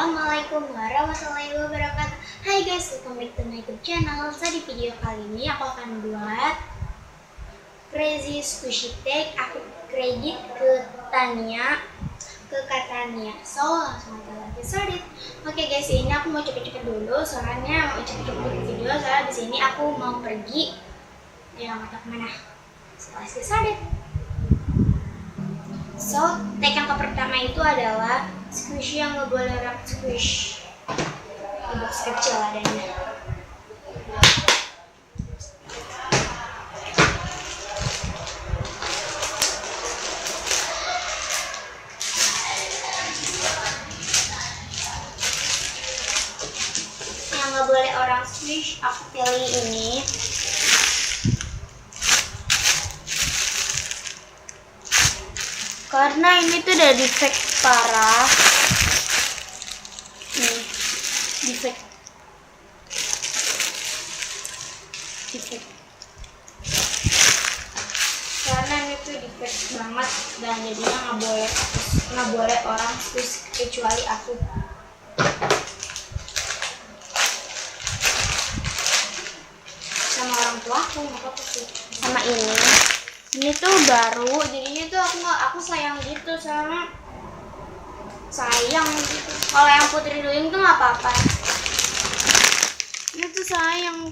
Assalamualaikum warahmatullahi wabarakatuh. Hai guys, welcome back to my YouTube channel. So di video kali ini aku akan buat crazy squishy tag. Aku kredit ke Katania. So langsung aja get started. Oke guys, ini aku mau cepet-cepet dulu. Soalnya mau cepet-cepet bikin video. Soalnya di sini aku mau pergi. Ya nggak tahu kemana. So let's get started. So, tag yang pertama itu adalah squishy yang nggak boleh orang squish. Di box kecil adanya. Yang nggak boleh orang squish, aku pilih ini. Karena ini tuh udah defect parah. Nih, defect. Karena ini tuh defect banget dan jadinya nggak boleh orang squeeze kecuali aku. Sama orang tua aku nggak apa-apa sih. Sama ini tuh baru, jadinya tuh aku sayang gitu, sama sayang gitu. Kalau yang Putri Duyung tuh nggak apa-apa. Ini tuh sayang,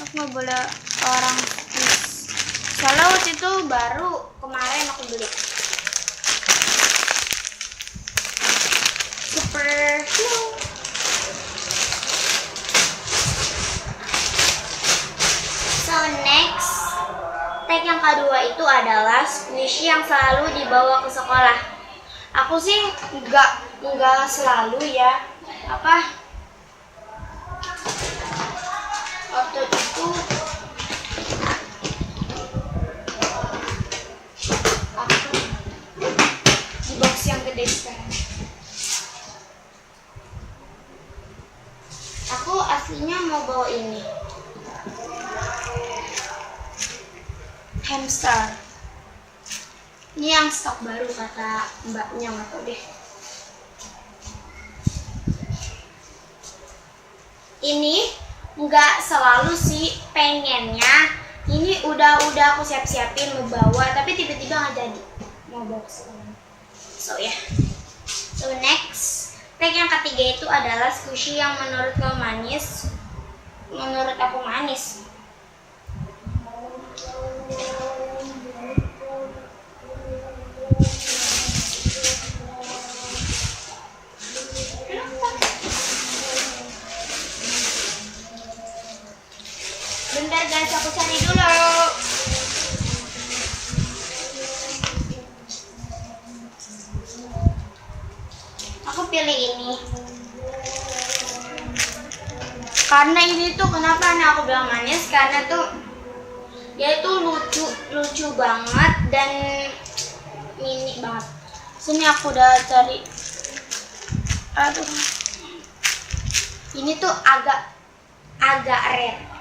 aku nggak boleh orang squeeze. Soalnya waktu itu baru kemarin aku beli. Super Hero. So next, tag yang kedua itu adalah squishy yang selalu dibawa ke sekolah. Aku sih nggak selalu ya. Waktu itu aku di box yang gede sekarang. Aku aslinya mau bawa ini. Hamster. Ini yang stok baru kata mbaknya, nggak tahu deh. Ini nggak selalu sih, pengennya ini udah aku siap-siapin mau bawa, tapi tiba-tiba nggak jadi mau box. So so next, tag yang ketiga itu adalah squishy yang menurut kamu manis. Menurut aku manis. Bentar guys, aku cari dulu. Aku pilih ini. Karena ini tuh kenapa aku bilang manis? Karena tuh dia itu lucu banget dan mini banget. Sini aku udah cari. Aduh. Ini tuh agak rare.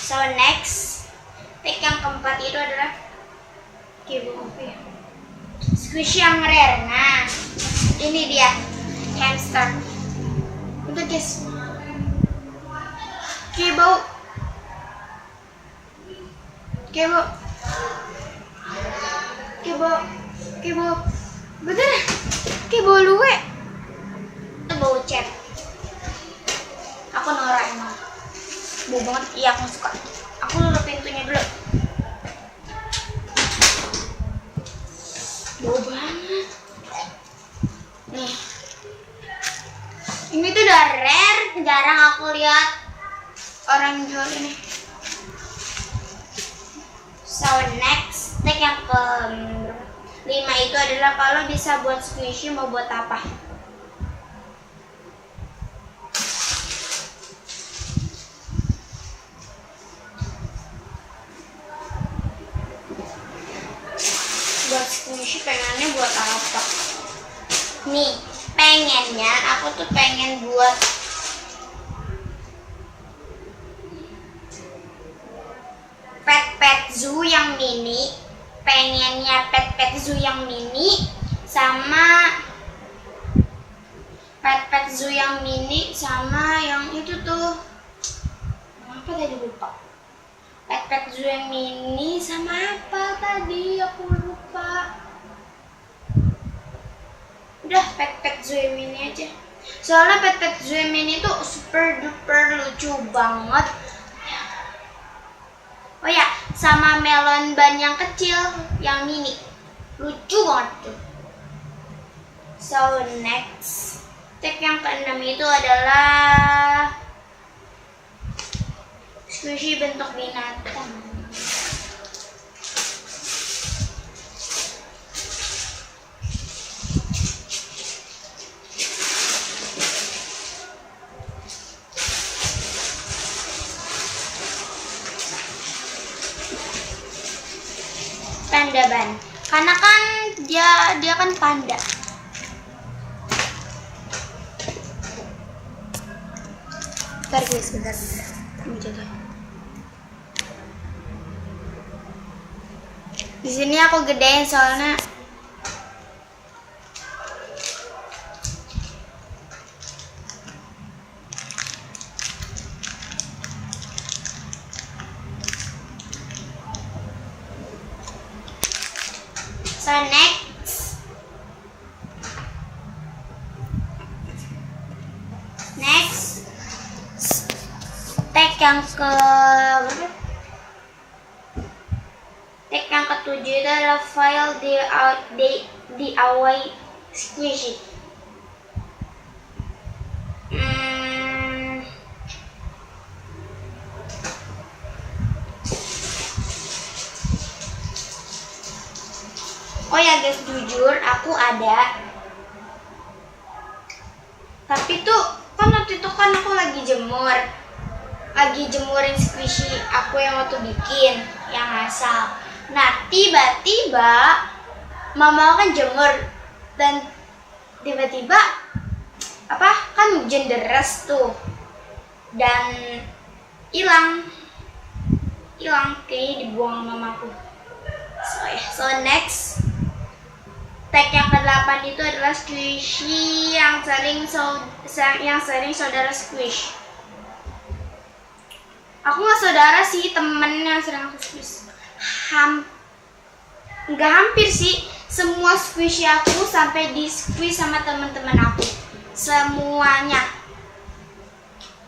So next, tag yang keempat itu adalah squishy yang rare. Nah, ini dia hamster. Udah guys. Kebo. Bener? Kebo luwe. Itu bau cat. Aku norak emang. Bau banget, iya aku suka. Aku tutup pintunya dulu. Bau banget. Nih. Ini tuh udah rare, jarang aku lihat orang jual ini. So next, tag yang ke-5 itu adalah kalau bisa buat squishy mau buat apa? Buat squishy pengennya buat apa? Nih, pengennya aku tuh pengen buat pet zoo yang mini. Pengennya pet zoo yang mini sama Pet Zoo yang mini sama yang itu tuh apa tadi lupa. Pet Zoo yang mini sama apa tadi aku lupa. Udah Pet Zoo yang mini aja. Soalnya Pet Zoo yang mini tuh super duper lucu banget. Oh ya, sama melon ban yang kecil yang mini. Lucu banget tuh. So next, tag yang ke-6 itu adalah squishy bentuk binatang. Panda ban, karena kan dia kan panda. Bentar guys, bentar. Menjaga. Di sini aku gedein soalnya so next tag yang ke-7 itu adalah file DIY squishy. Oh ya guys, jujur aku ada. Tapi tuh kan waktu itu kan aku lagi jemurin squishy aku yang waktu bikin yang asal. Nah tiba-tiba mama kan jemur dan tiba-tiba kan hujan deras tuh dan hilang kayaknya dibuang mamaku. So next tag yang ke-8 itu adalah squishy yang sering saudara squish. Aku nggak saudara sih, temen yang sering aku squish. Nggak hampir sih, semua squishy aku sampai di squish sama teman-teman aku. Semuanya.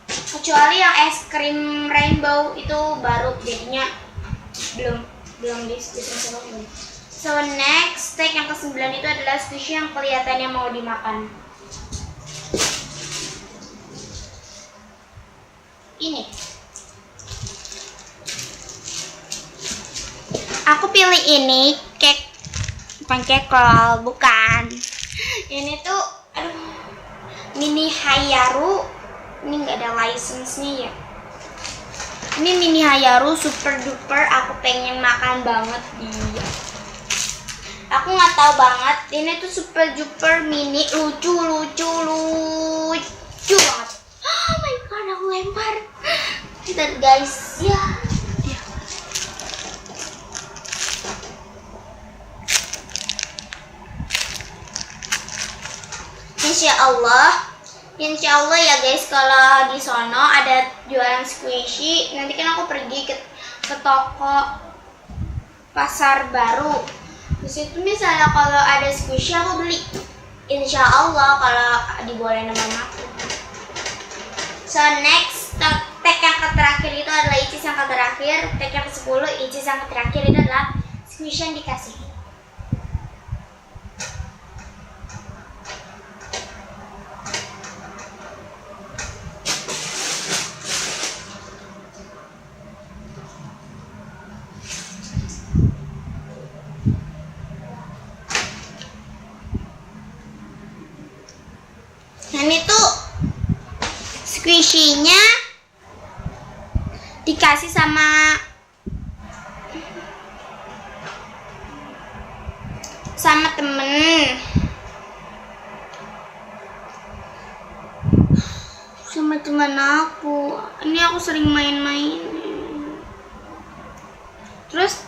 Kecuali yang es krim rainbow itu baru jadinya belum di squish. So next, tag yang ke-9 itu adalah squishy yang kelihatannya mau dimakan. Ini. Aku pilih ini, bukan kekrol, bukan. Ini tuh, mini Hayaru. Ini nggak ada license-nya ya. Ini mini Hayaru super duper, aku pengen makan banget dia. Aku nggak tahu banget, ini tuh super duper mini, lucu banget. Oh my god, aku lempar. Kita guys, ya. Insya Allah ya guys, kalau di sono ada jualan squishy, nanti kan aku pergi ke toko pasar baru. Di situ misalnya kalau ada squishy aku beli. Insya Allah kalau dibolehin sama mamaku. So next, tag yang terakhir itu adalah icis yang terakhir. Tag yang ke-10, icis yang terakhir itu adalah squishy yang dikasih. Ini tuh squishy-nya dikasih sama temen, sama teman aku. Ini aku sering main-main. Terus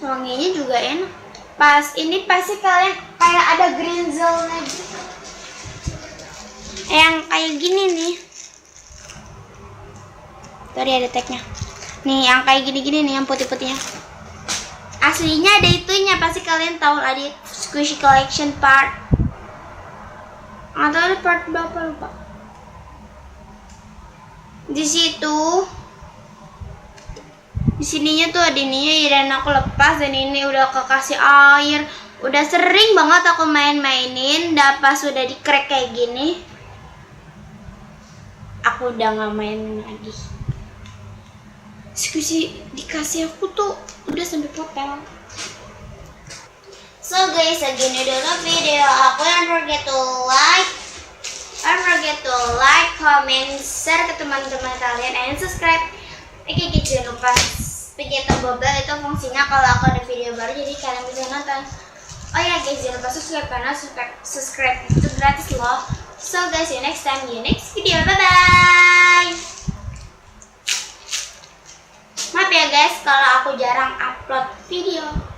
wanginya juga enak. Pas ini pasti kalian kayak ada green zone gitu. Yang kayak gini nih. Tadi ada tagnya. Nih yang kayak gini-gini nih, yang putih-putihnya. Aslinya ada itunya, pasti kalian tahu lah di Squishy Collection part. Atau ada part berapa lupa. Di situ, di sininya tuh ada ininya, dan aku lepas dan ini udah kekasih air. Udah sering banget aku main-mainin, dan pas udah di crack kayak gini, aku udah nggak main lagi. Squishy dikasih aku tuh udah sampai popel. So guys, segini dulu video aku. Don't forget to like, comment, share ke teman-teman kalian, and subscribe. Oke, jangan lupa pencet tombol bell, itu fungsinya kalau aku ada video baru jadi kalian bisa nonton. Oh ya guys, jangan lupa subscribe karena subscribe itu gratis loh. So guys, see you next time, see you next video. Bye bye. Maaf ya guys kalau aku jarang upload video.